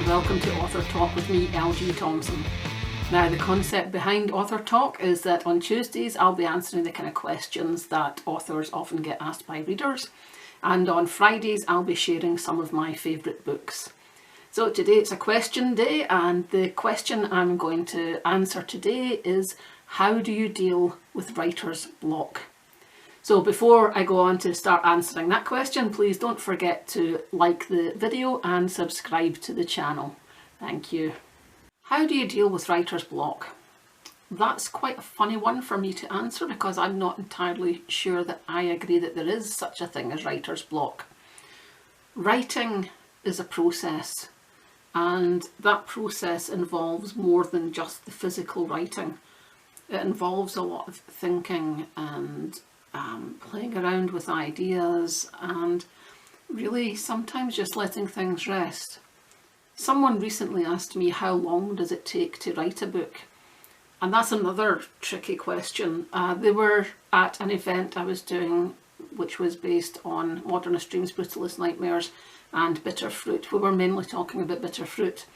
and welcome to Author Talk with me, LG Thompson. Now, the concept behind Author Talk is that on Tuesdays I'll be answering the kind of questions that authors often get asked by readers, and on Fridays I'll be sharing some of my favourite books. So today it's a question day, and the question I'm going to answer today is, how do you deal with writer's block? So before I go on to start answering that question, please don't forget to like the video and subscribe to the channel. Thank you. How do you deal with writer's block? That's quite a funny one for me to answer because I'm not entirely sure that I agree that there is such a thing as writer's block. Writing is a process, and that process involves more than just the physical writing. It involves a lot of thinking and playing around with ideas and really sometimes just letting things rest. Someone recently asked me, how long does it take to write a book? And that's another tricky question. They were at an event I was doing which was based on Modernist Dreams, Brutalist Nightmares and Bitter Fruit. We were mainly talking about Bitter Fruit.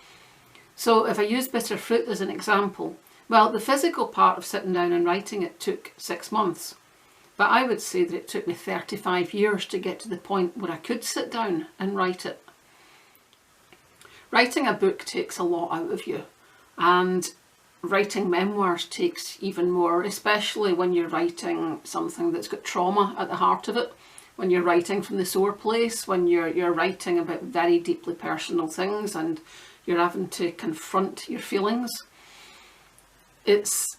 So if I use Bitter Fruit as an example, well, the physical part of sitting down and writing it took 6 months. But I would say that it took me 35 years to get to the point where I could sit down and write it. Writing a book takes a lot out of you, and writing memoirs takes even more, especially when you're writing something that's got trauma at the heart of it, when you're writing from the sore place, when you're writing about very deeply personal things and you're having to confront your feelings. It's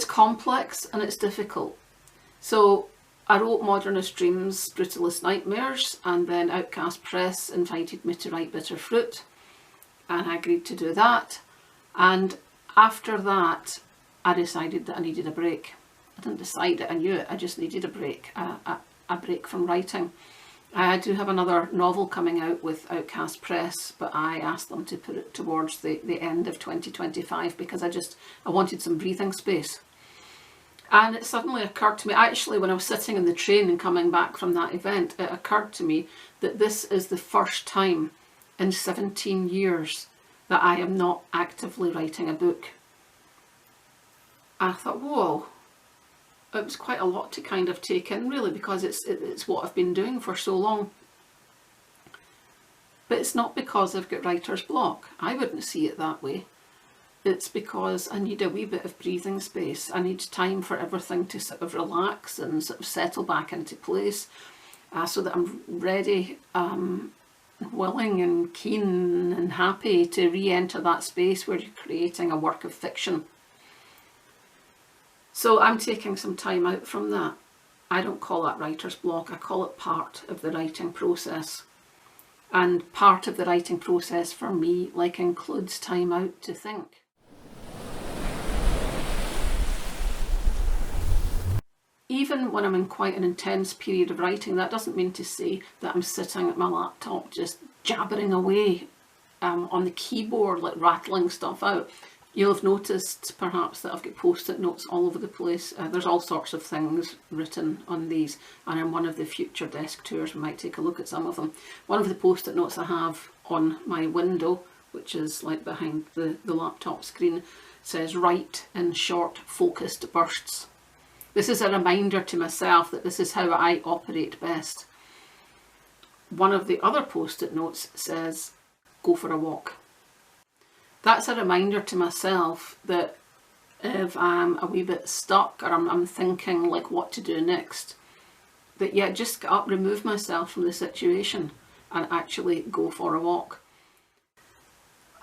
complex and it's difficult. So I wrote Modernist Dreams, Brutalist Nightmares, and then Outcast Press invited me to write Bitter Fruit, and I agreed to do that. And after that, I decided that I needed a break. I didn't decide it, I knew it, I just needed a break, a break from writing. I do have another novel coming out with Outcast Press, but I asked them to put it towards the end of 2025 because I wanted some breathing space. And it suddenly occurred to me, actually when I was sitting in the train and coming back from that event, it occurred to me that this is the first time in 17 years that I am not actively writing a book. And I thought, whoa, it was quite a lot to kind of take in really, because it's what I've been doing for so long. But it's not because I've got writer's block. I wouldn't see it that way. It's because I need a wee bit of breathing space. I need time for everything to sort of relax and sort of settle back into place, so that I'm ready, willing and keen and happy to re-enter that space where you're creating a work of fiction. So I'm taking some time out from that. I don't call that writer's block, I call it part of the writing process. And part of the writing process for me includes time out to think. Even when I'm in quite an intense period of writing, that doesn't mean to say that I'm sitting at my laptop just jabbering away on the keyboard, rattling stuff out. You'll have noticed perhaps that I've got post-it notes all over the place. There's all sorts of things written on these, and in one of the future desk tours we might take a look at some of them. One of the post-it notes I have on my window, which is behind the laptop screen, says "Write in short focused bursts." This is a reminder to myself that this is how I operate best. One of the other post-it notes says, "Go for a walk." That's a reminder to myself that if I'm a wee bit stuck or I'm thinking what to do next, that just get up, remove myself from the situation and actually go for a walk.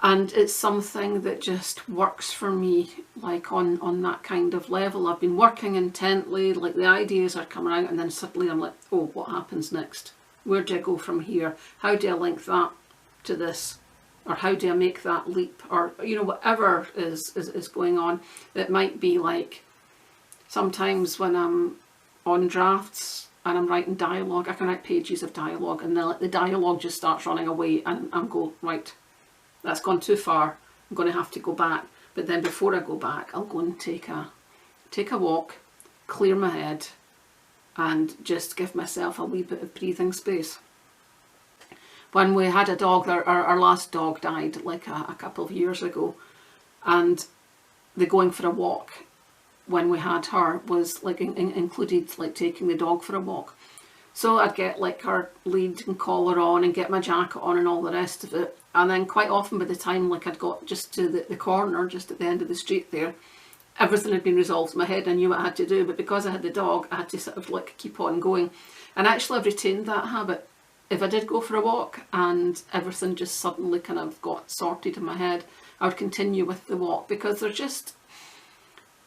And it's something that just works for me, on that kind of level. I've been working intently, the ideas are coming out, and then suddenly I'm like, oh, what happens next? Where do I go from here? How do I link that to this? Or how do I make that leap? Or, whatever is going on. It might be sometimes when I'm on drafts and I'm writing dialogue, I can write pages of dialogue, and then the dialogue just starts running away, and I'm go, right, that's gone too far, I'm going to have to go back. But then before I go back, I'll go and take a walk, clear my head, and just give myself a wee bit of breathing space. When we had a dog, our last dog died like a couple of years ago, and the going for a walk when we had her was like included like taking the dog for a walk. So I'd get like her lead and collar on and get my jacket on and all the rest of it. And then quite often by the time like I'd got just to the corner, just at the end of the street there, everything had been resolved in my head. I knew what I had to do, but because I had the dog, I had to sort of like keep on going. And actually I've retained that habit. If I did go for a walk and everything just suddenly kind of got sorted in my head, I would continue with the walk, because they're just,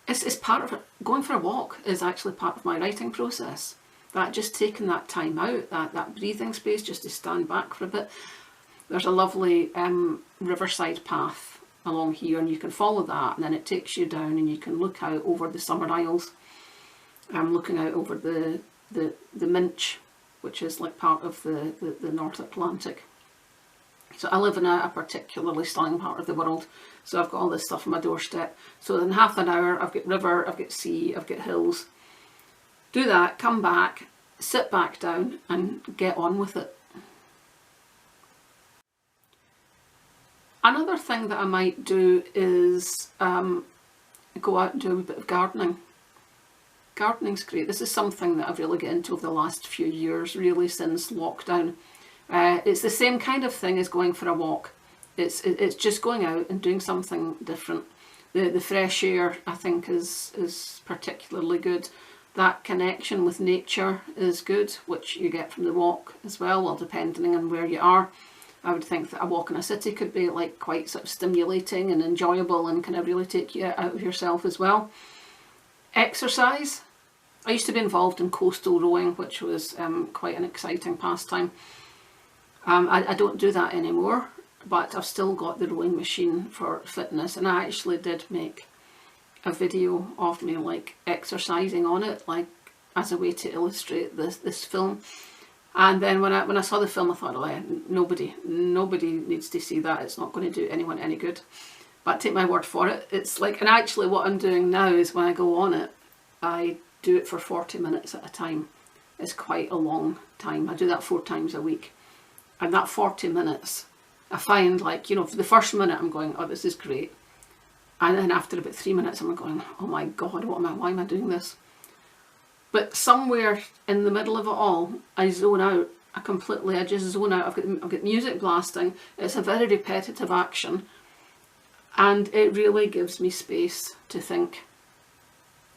it's part of it. Going for a walk is actually part of my writing process. That just taking that time out, that breathing space just to stand back for a bit. There's a lovely riverside path along here, and you can follow that, and then it takes you down and you can look out over the Summer Isles. I'm looking out over the Minch, which is like part of the North Atlantic. So I live in a particularly stunning part of the world, so I've got all this stuff on my doorstep. So in half an hour I've got river, I've got sea, I've got hills. Do that, come back, sit back down and get on with it. Another thing that I might do is go out and do a bit of gardening. Gardening's great. This is something that I've really got into over the last few years, really since lockdown. It's the same kind of thing as going for a walk. It's just going out and doing something different. The fresh air, I think, is particularly good. That connection with nature is good, which you get from the walk as well, well, depending on where you are. I would think that a walk in a city could be like quite sort of stimulating and enjoyable and kind of really take you out of yourself as well. Exercise. I used to be involved in coastal rowing, which was quite an exciting pastime. I don't do that anymore, but I've still got the rowing machine for fitness, and I actually did make a video of me like exercising on it, like as a way to illustrate this film. And then when I saw the film, I thought, oh yeah, nobody needs to see that. It's not going to do anyone any good. But take my word for it. It's like, and actually what I'm doing now is when I go on it, I do it for 40 minutes at a time. It's quite a long time. I do that 4 times a week. And that 40 minutes, I find like, you know, for the first minute I'm going, oh, this is great. And then after about 3 minutes I'm going, oh my God, why am I doing this? But somewhere in the middle of it all, I zone out. I just zone out. I've got music blasting. It's a very repetitive action. And it really gives me space to think.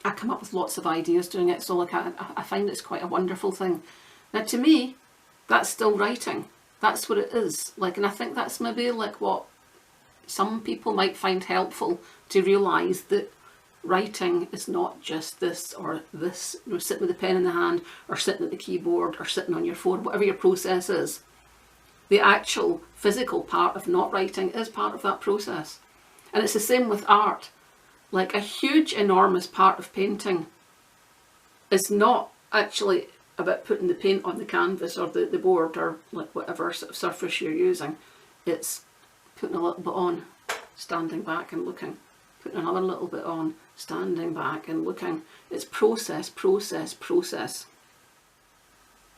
I come up with lots of ideas doing it. So like I find it's quite a wonderful thing. Now to me, that's still writing. That's what it is. Like, and I think that's maybe like what some people might find helpful, to realise that writing is not just this or this, you know, sitting with a pen in the hand or sitting at the keyboard or sitting on your phone, whatever your process is. The actual physical part of not writing is part of that process. And it's the same with art. Like a huge, enormous part of painting is not actually about putting the paint on the canvas or the board or like whatever sort of surface you're using. It's putting a little bit on, standing back and looking. Putting another little bit on, standing back and looking. It's process, process, process.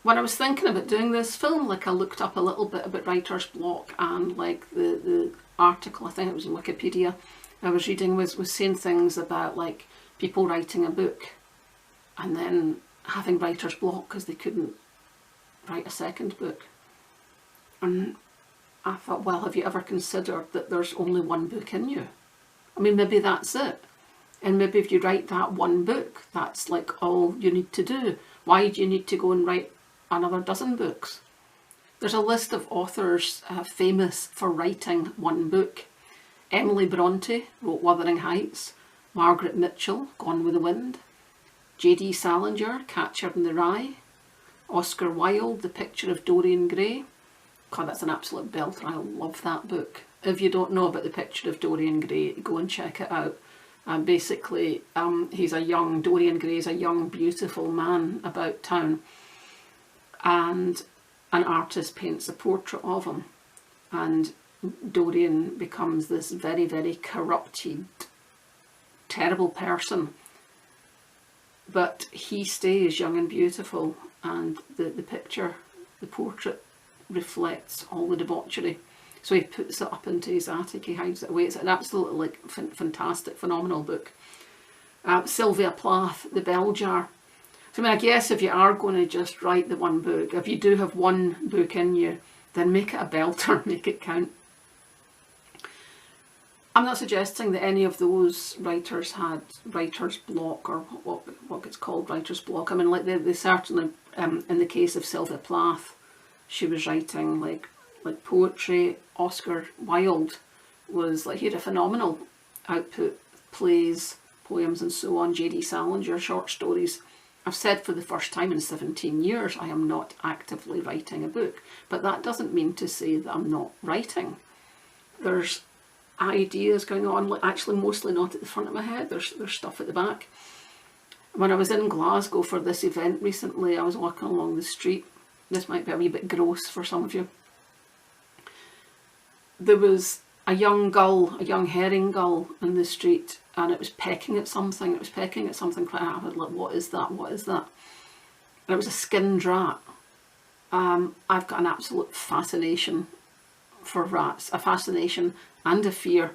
When I was thinking about doing this film, like I looked up a little bit about writer's block, and like the article, I think it was in Wikipedia, I was reading was saying things about like people writing a book and then having writer's block because they couldn't write a second book. And I thought, well, have you ever considered that there's only one book in you? I mean, maybe that's it. And maybe if you write that one book, that's like all you need to do. Why do you need to go and write another dozen books? There's a list of authors famous for writing one book. Emily Bronte wrote Wuthering Heights. Margaret Mitchell, Gone with the Wind. J.D. Salinger, Catcher in the Rye. Oscar Wilde, The Picture of Dorian Gray. God, that's an absolute belter. I love that book. If you don't know about The Picture of Dorian Gray, go and check it out. Basically, Dorian Gray is a young, beautiful man about town, and an artist paints a portrait of him, and Dorian becomes this very, very corrupted, terrible person, but he stays young and beautiful, and the picture, the portrait, reflects all the debauchery. So he puts it up into his attic, he hides it away. It's an absolutely like fantastic, phenomenal book. Sylvia Plath, The Bell Jar. So I mean, I guess if you are going to just write the one book, if you do have one book in you, then make it a belter, make it count. I'm not suggesting that any of those writers had writer's block, or what gets called writer's block. I mean, like they certainly, in the case of Sylvia Plath, she was writing like poetry. Oscar Wilde was like, he had a phenomenal output, plays, poems and so on. J.D. Salinger, short stories. I've said for the first time in 17 years I am not actively writing a book, but that doesn't mean to say that I'm not writing. There's ideas going on, actually mostly not at the front of my head, there's stuff at the back. When I was in Glasgow for this event recently, I was walking along the street. This might be a wee bit gross for some of you. There was a young gull, a young herring gull in the street, and it was pecking at something. It was pecking at something quite hard. Like, what is that? What is that? And it was a skinned rat. I've got an absolute fascination for rats, a fascination and a fear.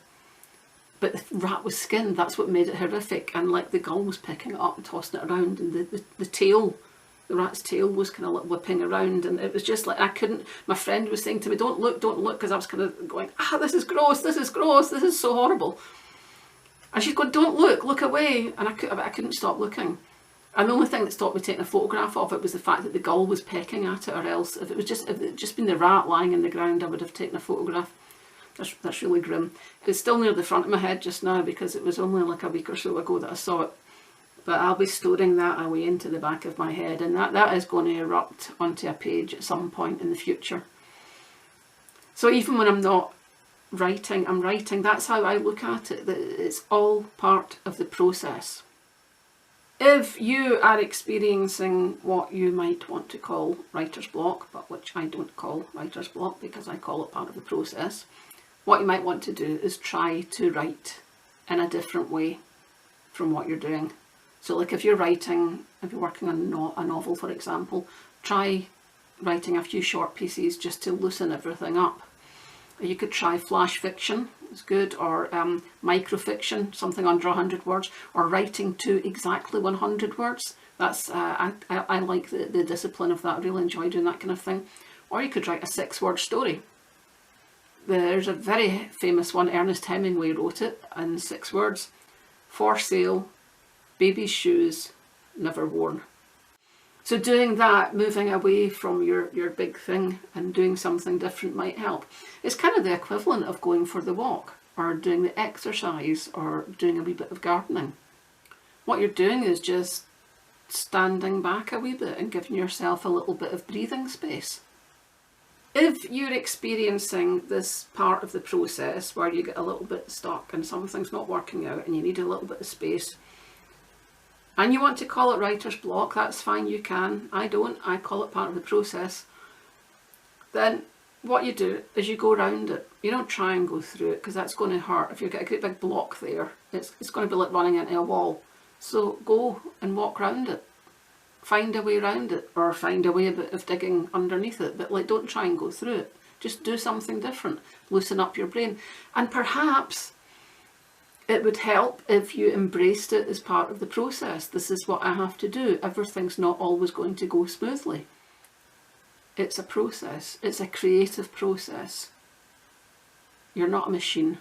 But the rat was skinned, that's what made it horrific. And like the gull was picking it up and tossing it around, and the tail, the rat's tail was kind of like whipping around, and it was just like, I couldn't, my friend was saying to me, don't look, because I was kind of going, this is gross, this is gross, this is so horrible. And she's going, don't look away. And I couldn't stop looking. And the only thing that stopped me taking a photograph of it was the fact that the gull was pecking at it, or else if it had just been the rat lying in the ground, I would have taken a photograph. That's really grim. It's still near the front of my head just now because it was only like a week or so ago that I saw it. But I'll be storing that away into the back of my head, and that is going to erupt onto a page at some point in the future. So even when I'm not writing, I'm writing. That's how I look at it. That it's all part of the process. If you are experiencing what you might want to call writer's block, but which I don't call writer's block because I call it part of the process, what you might want to do is try to write in a different way from what you're doing. So like if you're writing, if you're working on a novel, for example, try writing a few short pieces just to loosen everything up. You could try flash fiction, it's good, or microfiction, something under 100 words, or writing to exactly 100 words. That's I like the discipline of that. I really enjoy doing that kind of thing. Or you could write a 6-word story. There's a very famous one, Ernest Hemingway wrote it in 6 words. For sale, baby's shoes, never worn. So doing that, moving away from your big thing and doing something different might help. It's kind of the equivalent of going for the walk or doing the exercise or doing a wee bit of gardening. What you're doing is just standing back a wee bit and giving yourself a little bit of breathing space. If you're experiencing this part of the process where you get a little bit stuck and something's not working out and you need a little bit of space, and you want to call it writer's block, that's fine, you can. I don't, I call it part of the process. Then what you do is you go around it. You don't try and go through it because that's going to hurt. If you've got a great big block there, it's going to be like running into a wall. So go and walk around it. Find a way around it, or find a way of digging underneath it, but like don't try and go through it. Just do something different. Loosen up your brain. And perhaps it would help if you embraced it as part of the process. This is what I have to do. Everything's not always going to go smoothly. It's a process. It's a creative process. You're not a machine.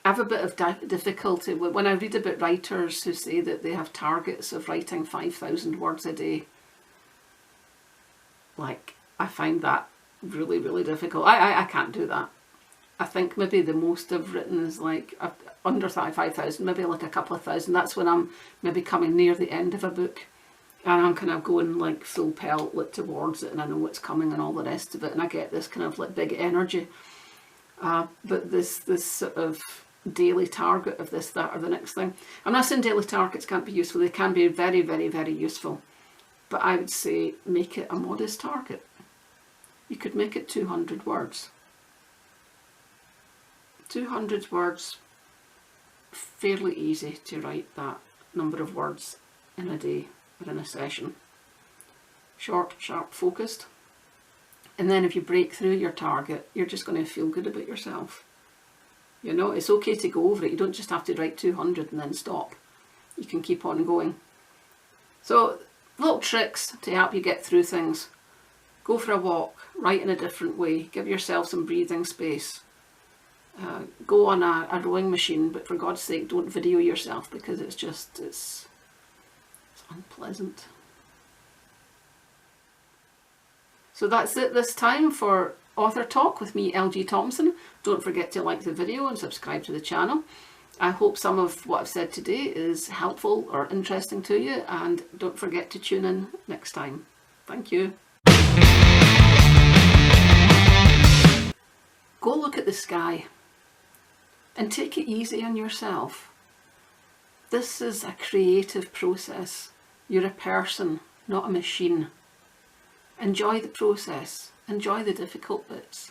I have a bit of difficulty when I read about writers who say that they have targets of writing 5,000 words a day. Like, I find that really, really difficult. I can't do that. I think maybe the most I've written is like under 35,000, maybe like a couple of thousand. That's when I'm maybe coming near the end of a book and I'm kind of going like full pelt like towards it, and I know what's coming and all the rest of it, and I get this kind of like big energy. But this sort of daily target of this, that or the next thing. I'm not saying daily targets can't be useful. They can be very, very, very useful. But I would say make it a modest target. You could make it 200 words. 200 words, fairly easy to write that number of words in a day or in a session. Short, sharp, focused. And then if you break through your target, you're just going to feel good about yourself. You know, it's okay to go over it. You don't just have to write 200 and then stop. You can keep on going. So, little tricks to help you get through things. Go for a walk, write in a different way, give yourself some breathing space. Go on a rowing machine, but for God's sake, don't video yourself, because it's unpleasant. So that's it this time for Author Talk with me, LG Thompson. Don't forget to like the video and subscribe to the channel. I hope some of what I've said today is helpful or interesting to you, and don't forget to tune in next time. Thank you. Go look at the sky and take it easy on yourself. This is a creative process. You're a person, not a machine. Enjoy the process. Enjoy the difficult bits.